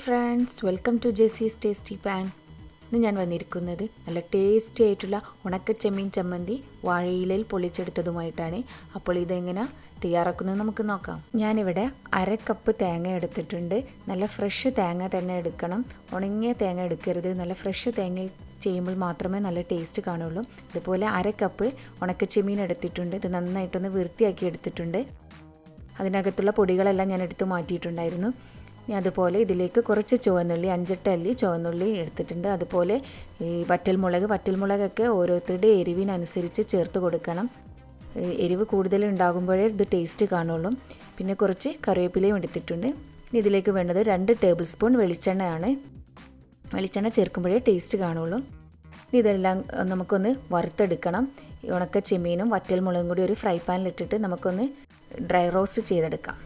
Friends, welcome to Jessy's tasty pan. ഇന്ന് ഞാൻ വന്നിരിക്കുന്നത് നല്ല ടേസ്റ്റി ആയിട്ടുള്ള ഉണക്കച്ചെമ്മീൻ ചമ്മന്തി വാഴയിലയിൽ പൊള്ളിച്ചെടുത്തതുമായിട്ടാണ്. അപ്പോൾ ഇതെങ്ങനെ തയ്യാറാക്കുന്നത് നമുക്ക് നോക്കാം. ഞാനിവിടെ 1/2 കപ്പ് തേങ്ങ എടുത്തിട്ടുണ്ട്. നല്ല ഫ്രഷ് തേങ്ങ തന്നെ എടുക്കണം, ഉണങ്ങിയ തേങ്ങ എടുക്കരുത്. നല്ല ഫ്രഷ് തേങ്ങയിൽ ചെയ്യുമ്പോൾ മാത്രമേ നല്ല ടേസ്റ്റ് കാണുള്ളൂ. ഇതുപോലെ 1/2 കപ്പ് ഉണക്കച്ചെമ്മീൻ എടുത്തിട്ടുണ്ട്. ഇത് നന്നായിട്ടൊന്ന് വൃത്തിയാക്കി എടുത്തിട്ടുണ്ട്. അതിനകത്തുള്ള പൊടികളെല്ലാം ഞാൻ എടുത്ത് മാറ്റിയിട്ടുണ്ടായിരുന്നു. അതുപോലെ ഇതിലേക്ക് കുറച്ച് ചുവന്നുള്ളി, 5-8 അല്ലി ചുവന്നുള്ളി എടുത്തിട്ടുണ്ട്. അതുപോലെ ഈ വറ്റൽമുളകൊക്കെ ഓരോരുത്തരുടെ എരിവിനനുസരിച്ച് ചേർത്ത് കൊടുക്കണം. എരിവ് കൂടുതൽ ഉണ്ടാകുമ്പോഴേ ഇത് ടേസ്റ്റ് കാണുള്ളൂ. പിന്നെ കുറച്ച് കറിവേപ്പിലയും എടുത്തിട്ടുണ്ട്. ഇതിലേക്ക് വേണ്ടത് 2 ടേബിൾ സ്പൂൺ വെളിച്ചെണ്ണയാണ്. വെളിച്ചെണ്ണ ചേർക്കുമ്പോഴേ ടേസ്റ്റ് കാണുള്ളൂ. ഇതെല്ലാം നമുക്കൊന്ന് വറുത്തെടുക്കണം. ഉണക്ക ചെമ്മീനും വറ്റൽമുളകും കൂടി ഒരു ഫ്രൈ പാനിലിട്ടിട്ട് നമുക്കൊന്ന് ഡ്രൈ റോസ്റ്റ് ചെയ്തെടുക്കാം.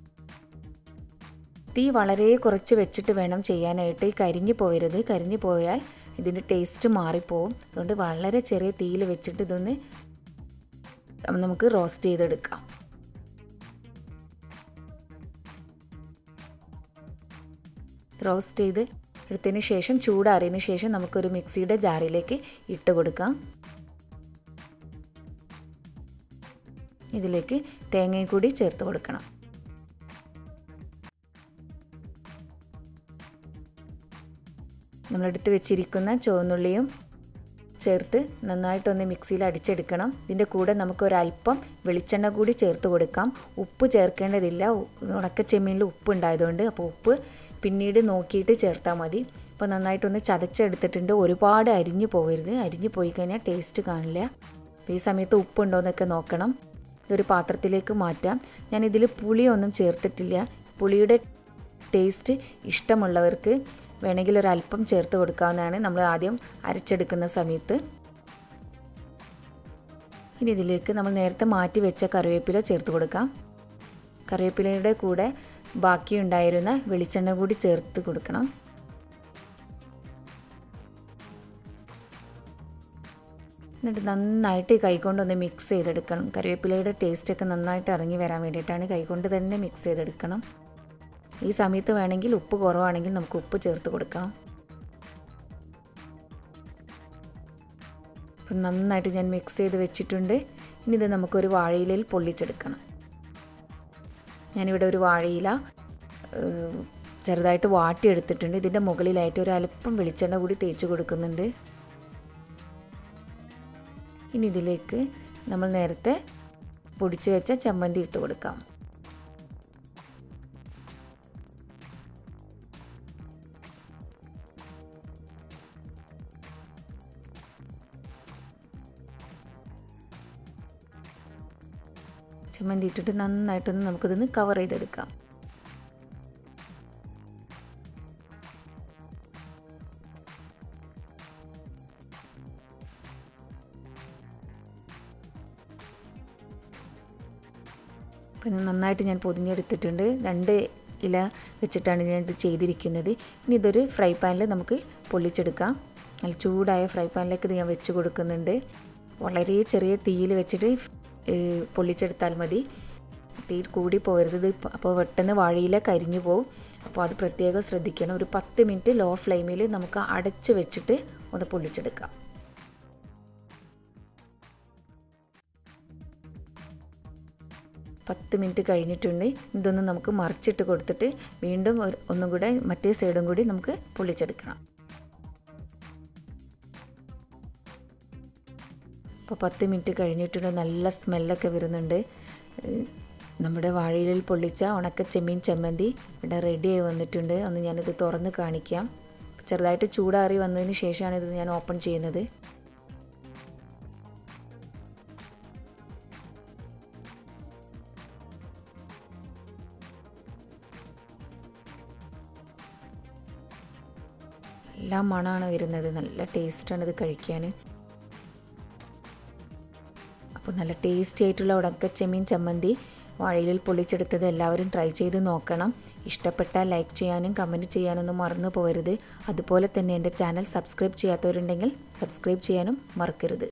തീ വളരെ കുറച്ച് വെച്ചിട്ട് വേണം ചെയ്യാനായിട്ട്. കരിഞ്ഞു പോകരുത്. കരിഞ്ഞു പോയാൽ ഇതിൻ്റെ ടേസ്റ്റ് മാറിപ്പോവും. അതുകൊണ്ട് വളരെ ചെറിയ തീയിൽ വെച്ചിട്ട് ഇതൊന്ന് നമുക്ക് റോസ്റ്റ് ചെയ്തെടുക്കാം. റോസ്റ്റ് ചെയ്ത് എടുത്തതിന് ശേഷം ചൂടാറിയതിന് ശേഷം നമുക്കൊരു മിക്സിയുടെ ജാറിലേക്ക് ഇട്ട് കൊടുക്കാം. ഇതിലേക്ക് തേങ്ങയും കൂടി ചേർത്ത് കൊടുക്കണം. നമ്മളെടുത്ത് വെച്ചിരിക്കുന്ന ചുവന്നുള്ളിയും ചേർത്ത് നന്നായിട്ടൊന്ന് മിക്സിയിൽ അടിച്ചെടുക്കണം. ഇതിൻ്റെ കൂടെ നമുക്കൊരല്പം വെളിച്ചെണ്ണ കൂടി ചേർത്ത് കൊടുക്കാം. ഉപ്പ് ചേർക്കേണ്ടതില്ല, ഉണക്കച്ചെമ്മീനിൽ ഉപ്പ് ഉണ്ടായതുകൊണ്ട്. അപ്പോൾ ഉപ്പ് പിന്നീട് നോക്കിയിട്ട് ചേർത്താൽ മതി. അപ്പോൾ നന്നായിട്ടൊന്ന് ചതച്ചെടുത്തിട്ടുണ്ട്. ഒരുപാട് അരിഞ്ഞു പോകരുത്. അരിഞ്ഞു പോയി കഴിഞ്ഞാൽ ടേസ്റ്റ് കാണില്ല. ഈ സമയത്ത് ഉപ്പുണ്ടോ എന്നൊക്കെ നോക്കണം. ഇതൊരു പാത്രത്തിലേക്ക് മാറ്റാം. ഞാനിതിൽ പുളിയൊന്നും ചേർത്തിട്ടില്ല. പുളിയുടെ ടേസ്റ്റ് ഇഷ്ടമുള്ളവർക്ക് വേണമെങ്കിൽ ഒരല്പം ചേർത്ത് കൊടുക്കാവുന്നതാണ്, നമ്മൾ ആദ്യം അരച്ചെടുക്കുന്ന സമയത്ത്. ഇനി ഇതിലേക്ക് നമ്മൾ നേരത്തെ മാറ്റി വെച്ച കറിവേപ്പില ചേർത്ത് കൊടുക്കാം. കറിവേപ്പിലയുടെ കൂടെ ബാക്കിയുണ്ടായിരുന്ന വെളിച്ചെണ്ണ കൂടി ചേർത്ത് കൊടുക്കണം. എന്നിട്ട് നന്നായിട്ട് കൈകൊണ്ടൊന്ന് മിക്സ് ചെയ്തെടുക്കണം. കറിവേപ്പിലയുടെ ടേസ്റ്റൊക്കെ നന്നായിട്ട് ഇറങ്ങി വരാൻ വേണ്ടിയിട്ടാണ് കൈകൊണ്ട് തന്നെ മിക്സ് ചെയ്തെടുക്കണം. ഈ സമയത്ത് വേണമെങ്കിൽ ഉപ്പ് കുറവാണെങ്കിൽ നമുക്ക് ഉപ്പ് ചേർത്ത് കൊടുക്കാം. അപ്പം നന്നായിട്ട് ഞാൻ മിക്സ് ചെയ്ത് വെച്ചിട്ടുണ്ട്. ഇനി ഇത് നമുക്കൊരു വാഴയിലയിൽ പൊള്ളിച്ചെടുക്കണം. ഞാനിവിടെ ഒരു വാഴയില ചെറുതായിട്ട് വാട്ടിയെടുത്തിട്ടുണ്ട്. ഇതിൻ്റെ മുകളിലായിട്ട് ഒരു അല്പം വെളിച്ചെണ്ണ കൂടി തേച്ച് കൊടുക്കുന്നുണ്ട്. ഇനി ഇതിലേക്ക് നമ്മൾ നേരത്തെ പൊടിച്ച് വെച്ച ചമ്മന്തി ഇട്ട് കൊടുക്കാം. ചമ്മന്തി ഇട്ടിട്ട് നന്നായിട്ടൊന്ന് നമുക്കിതൊന്ന് കവർ ചെയ്തെടുക്കാം. പിന്നെ നന്നായിട്ട് ഞാൻ പൊതിഞ്ഞെടുത്തിട്ടുണ്ട്. 2 ഇല വെച്ചിട്ടാണ് ഞാൻ ഇത് ചെയ്തിരിക്കുന്നത്. ഇനി ഇതൊരു ഫ്രൈ പാനിൽ നമുക്ക് പൊള്ളിച്ചെടുക്കാം. നല്ല ചൂടായ ഫ്രൈ പാനിലേക്ക് ഇത് ഞാൻ വെച്ച് കൊടുക്കുന്നുണ്ട്. വളരെ ചെറിയ തീയിൽ വെച്ചിട്ട് പൊള്ളിച്ചെടുത്താൽ മതി. തീ കൂടി പോകരുത്. അപ്പോൾ പെട്ടെന്ന് വാഴയില കരിഞ്ഞു പോകും. അപ്പോൾ അത് പ്രത്യേകം ശ്രദ്ധിക്കണം. ഒരു 10 മിനിറ്റ് ലോ ഫ്ലെയിമിൽ നമുക്ക് അടച്ച് വെച്ചിട്ട് ഒന്ന് പൊള്ളിച്ചെടുക്കാം. പത്ത് മിനിറ്റ് കഴിഞ്ഞിട്ടുണ്ട്. ഇതൊന്ന് നമുക്ക് മറിച്ചിട്ട് കൊടുത്തിട്ട് വീണ്ടും ഒന്നും കൂടെ മറ്റേ സൈഡും കൂടി നമുക്ക് പൊള്ളിച്ചെടുക്കണം. അപ്പോൾ 10 മിനിറ്റ് കഴിഞ്ഞിട്ടുണ്ട്. നല്ല സ്മെല്ലൊക്കെ വരുന്നുണ്ട്. നമ്മുടെ വാഴയിലയിൽ പൊള്ളിച്ച ഉണക്കച്ചെമ്മീൻ ചമ്മന്തി ഇവിടെ റെഡിയായി വന്നിട്ടുണ്ട്. ഒന്ന് ഞാനിത് തുറന്ന് കാണിക്കാം. ചെറുതായിട്ട് ചൂടാറി വന്നതിന് ശേഷമാണ് ഇത് ഞാൻ ഓപ്പൺ ചെയ്യുന്നത്. എല്ലാ മണമാണ് വരുന്നത്. നല്ല ടേസ്റ്റാണ് ഇത് കഴിക്കാൻ. അപ്പോൾ നല്ല ടേസ്റ്റി ആയിട്ടുള്ള ഉണക്കച്ചെമ്മീൻ ചമ്മന്തി വാഴയിലയിൽ പൊള്ളിച്ചെടുത്തത് എല്ലാവരും ട്രൈ ചെയ്ത് നോക്കണം. ഇഷ്ടപ്പെട്ടാൽ ലൈക്ക് ചെയ്യാനും കമൻറ്റ് ചെയ്യാനൊന്നും മറന്നു പോകരുത്. അതുപോലെ തന്നെ എൻ്റെ ചാനൽ സബ്സ്ക്രൈബ് ചെയ്യാത്തവരുണ്ടെങ്കിൽ സബ്സ്ക്രൈബ് ചെയ്യാനും മറക്കരുത്.